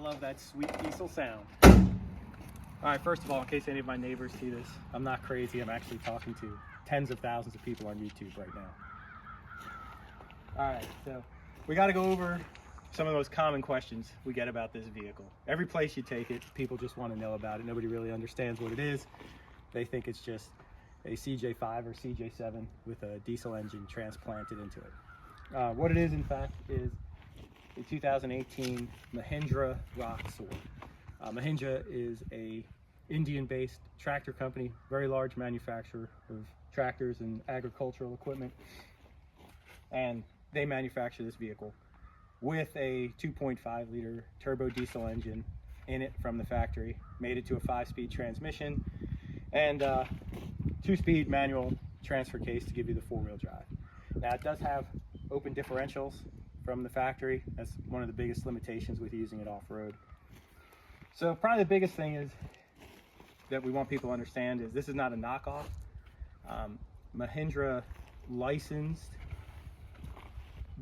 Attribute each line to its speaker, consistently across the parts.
Speaker 1: love that sweet diesel sound. All right, first of all, in case any of my neighbors see this, I'm not crazy. I'm actually talking to tens of thousands of people on YouTube right now. All right, so we got to go over some of those common questions we get about this vehicle. Every place you take it, people just want to know about it. Nobody really understands what it is. They think it's just a CJ5 or CJ7 with a diesel engine transplanted into it. What it is, in fact, is a 2018 Mahindra Roxor. Mahindra is a Indian-based tractor company, very large manufacturer of tractors and agricultural equipment, and they manufacture this vehicle with a 2.5 liter turbo diesel engine in it from the factory, made it to a 5-speed transmission, and 2-speed manual transfer case to give you the 4-wheel drive. Now it does have open differentials from the factory. That's one of the biggest limitations with using it off-road. So probably the biggest thing is that we want people to understand is this is not a knockoff. Mahindra licensed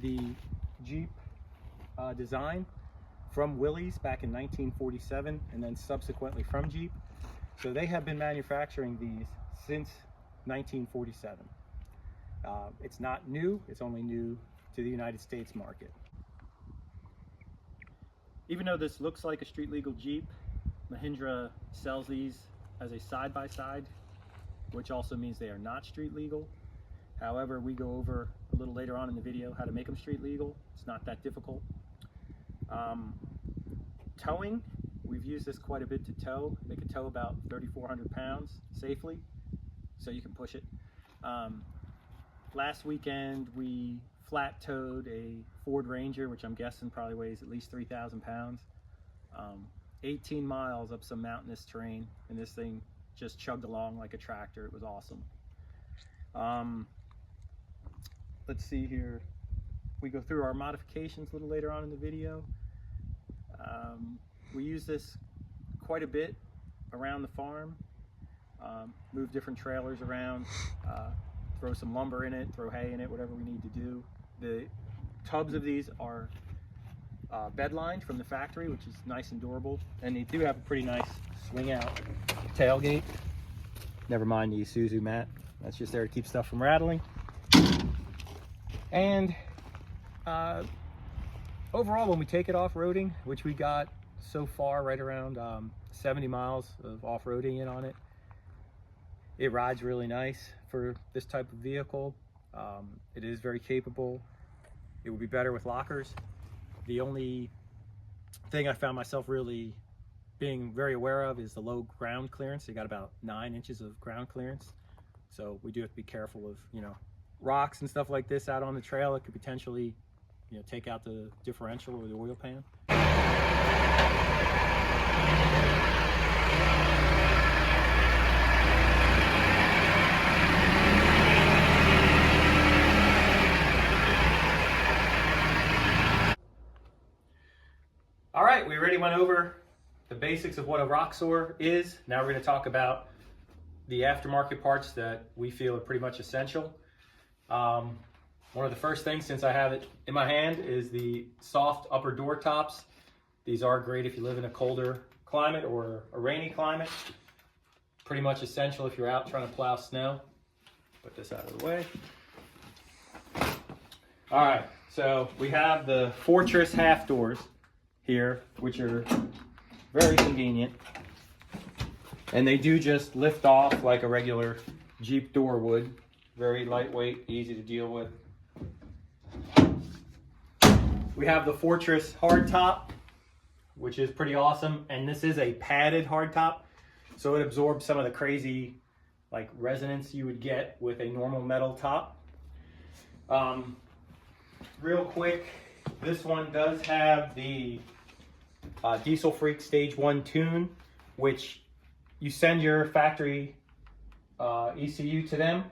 Speaker 1: the Jeep design from Willys back in 1947 and then subsequently from Jeep. So they have been manufacturing these since 1947. It's not new, it's only new to the United States market. Even though this looks like a street legal Jeep, Mahindra sells these as a side-by-side, which also means they are not street legal. However, we go over a little later on in the video how to make them street legal. It's not that difficult. Towing, we've used this quite a bit to tow. They can tow about 3,400 pounds safely, so you can push it. Last weekend, we flat towed a Ford Ranger, which I'm guessing probably weighs at least 3,000 pounds. 18 miles up some mountainous terrain, and this thing just chugged along like a tractor. It was awesome. Let's see here. We go through our modifications a little later on in the video. We use this quite a bit around the farm, move different trailers around, throw some lumber in it, throw hay in it, whatever we need to do. The tubs of these are bed lined from the factory, which is nice and durable, and they do have a pretty nice swing out tailgate. Never mind the Isuzu mat, that's just there to keep stuff from rattling. And overall, when we take it off-roading, which we got so far right around 70 miles of off-roading in on it, it rides really nice for this type of vehicle. It is very capable. It would be better with lockers. The only thing I found myself really being very aware of is the low ground clearance. You got about 9 inches of ground clearance. So we do have to be careful of, rocks and stuff like this out on the trail. It could potentially, take out the differential or the oil pan. All right, we already went over the basics of what a roxor is. Now we're going to talk about the aftermarket parts that we feel are pretty much essential. One of the first things, since I have it in my hand, is the soft upper door tops. These are great if you live in a colder climate or a rainy climate. Pretty much essential if you're out trying to plow snow. Put this out of the way. All right, so we have the Fortress half doors here, which are very convenient. And they do just lift off like a regular Jeep door would. Very lightweight, easy to deal with. We have the Fortress hardtop, which is pretty awesome. And this is a padded hardtop, so it absorbs some of the crazy resonance you would get with a normal metal top. Real quick, this one does have the Diesel Freak Stage 1 tune, which you send your factory ECU to them,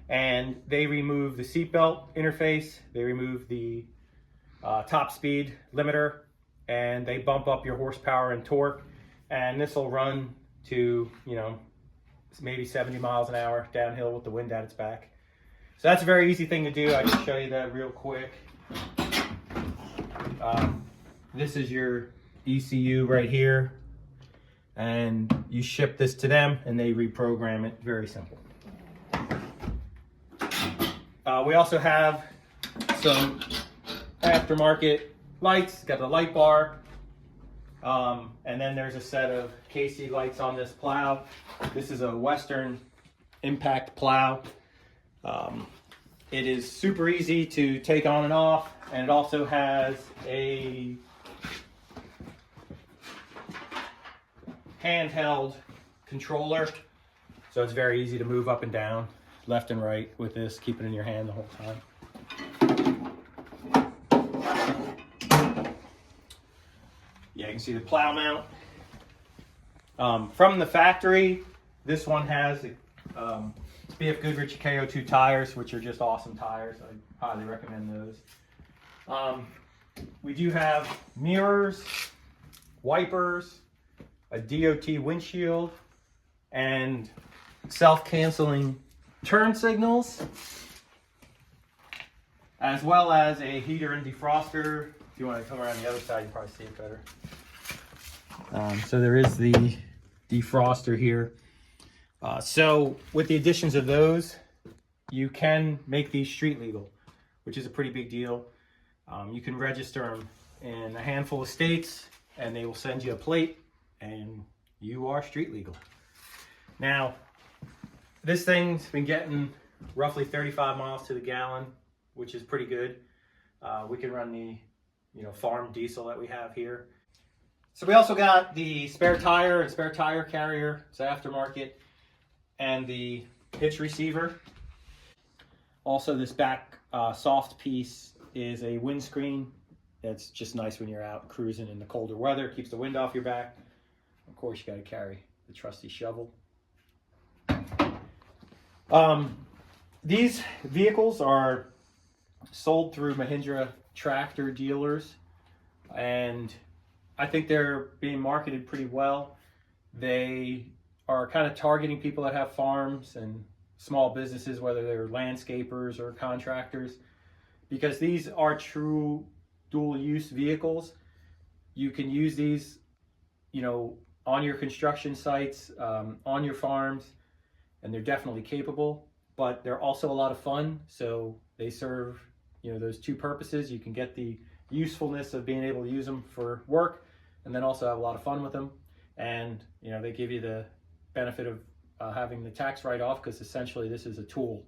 Speaker 1: and they remove the seatbelt interface, they remove the top speed limiter, and they bump up your horsepower and torque, and this will run to maybe 70 miles an hour downhill with the wind at its back. So that's a very easy thing to do. I can show you that real quick. This is your ECU right here, and you ship this to them and they reprogram it. Very simple. We also have some aftermarket lights. Got the light bar, and then there's a set of KC lights on this plow. This is a Western impact plow. It is super easy to take on and off, and it also has a handheld controller, so it's very easy to move up and down, left and right with this, keep it in your hand the whole time. Yeah, you can see the plow mount. From the factory, this one has BF Goodrich KO2 tires, which are just awesome tires. I highly recommend those. We do have mirrors, wipers, a DOT windshield, and self-canceling turn signals, as well as a heater and defroster. If you want to come around the other side, you probably see it better. So there is the defroster here. So with the additions of those, you can make these street legal, which is a pretty big deal. You can register them in a handful of states, and they will send you a plate, and you are street legal. Now, this thing's been getting roughly 35 miles to the gallon, which is pretty good. We can run the farm diesel that we have here. So we also got the spare tire and spare tire carrier. It's aftermarket, and the hitch receiver. Also, this back soft piece is a windscreen. That's just nice when you're out cruising in the colder weather. Keeps the wind off your back. Of course, you got to carry the trusty shovel. These vehicles are sold through Mahindra tractor dealers, and I think they're being marketed pretty well. They are kind of targeting people that have farms and small businesses, whether they're landscapers or contractors, because these are true dual use vehicles. You can use these, on your construction sites, on your farms, and they're definitely capable, but they're also a lot of fun. So they serve, those two purposes. You can get the usefulness of being able to use them for work, and then also have a lot of fun with them. And, they give you the benefit of having the tax write-off, because essentially this is a tool.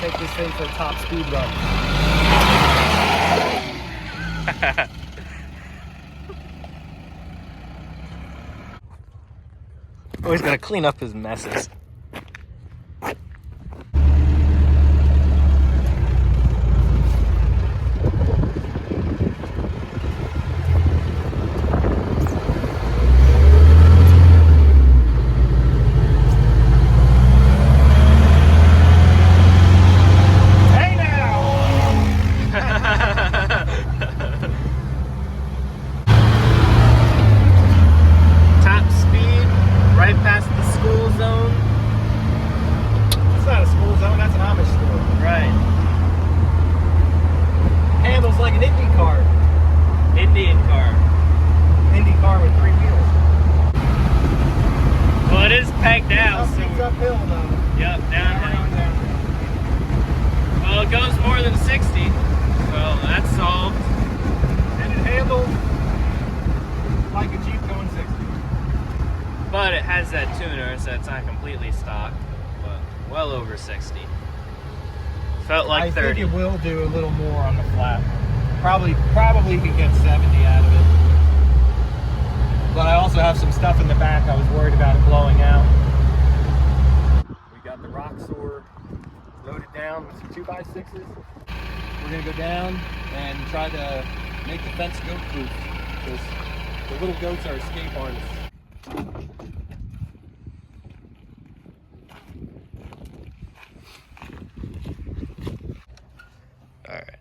Speaker 1: Take this thing for a top speed run.
Speaker 2: Oh, he's gonna clean up his messes. Pegged out, so it's uphill though. Yep, downhill. Well, it goes more than 60, so that's solved.
Speaker 1: And it handles like a Jeep going 60.
Speaker 2: But it has that tuner, so it's not completely stock, but well over 60. Felt like 30.
Speaker 1: I think it will do a little more on the flat. Probably could get 70 out of it. But I also have some stuff in the back. I was worried about it blowing out. We got the roxor loaded down with some 2x6s. We're gonna go down and try to make the fence goat proof, because the little goats are escape artists.
Speaker 2: All right.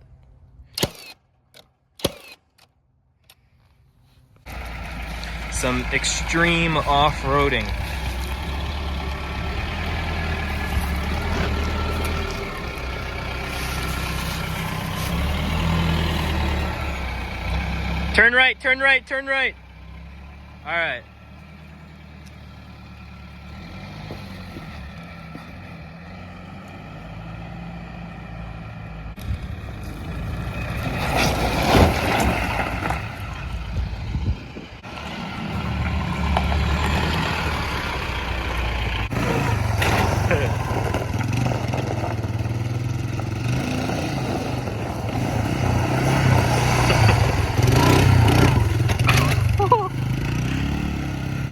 Speaker 2: some extreme off-roading. Turn right, turn right, turn right. All right.